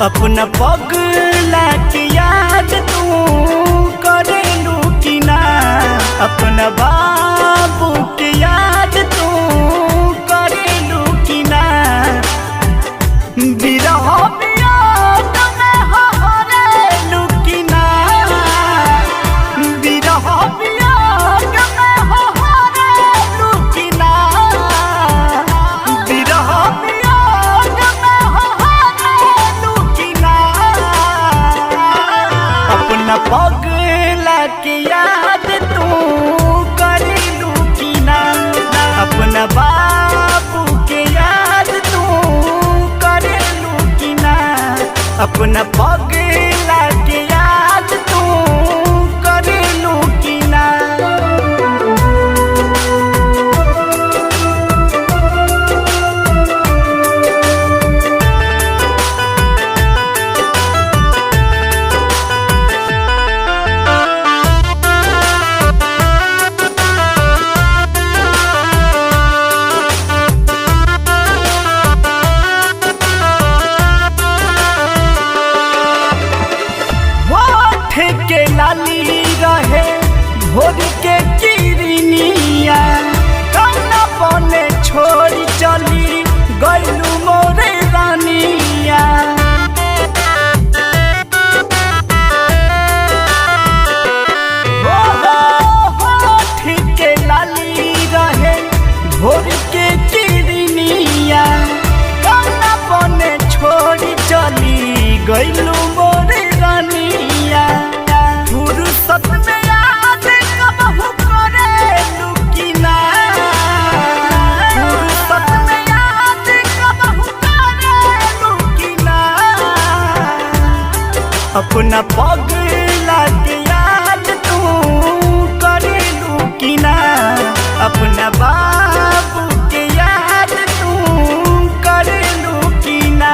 अपना पगला के याद तू करेलू कि ना, अपना बाबू के याद तू करेलू कि ना। बिरह बियाद में हरेलू कि ना, बिरह बियाद में हरेलू कि ना, बिरह बियाद में हरेलू कि ना। अपना पगला के याद तू करेलू कि ना, अपना बाबू के याद तू करेलू कि ना, अपना पगला के याद तू करेलू कि ना। के लाली रहे भोर के किरनिया, काना बने छोड़ चली गइलू मोरे रानिया। होठ के लाली रहे भोर के किरनिया, काना बने छोड़ चली गइलू मोरे रानिया। फुर्सत में याद कबहू करेलू कि ना, फुर्सत में याद कबहू करेलू कि ना। अपना पगला के याद तू करेलू कि ना, अपना बाबू के याद तू करेलू कि ना।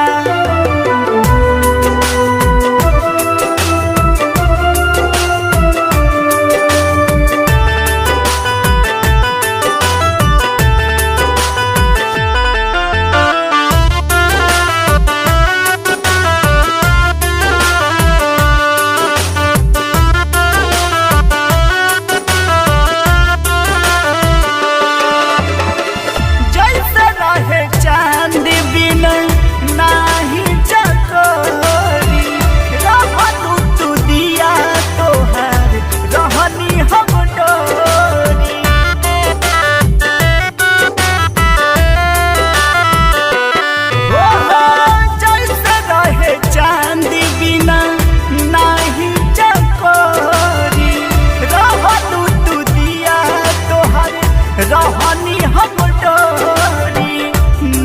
रहनी हम डोरी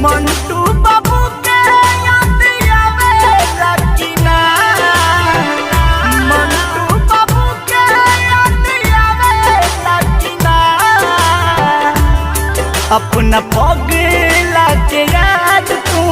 मंटू बाबू के याद आवेला कि ना, मंटू बाबू के याद आवेला कि ना। अपना पगला के याद तू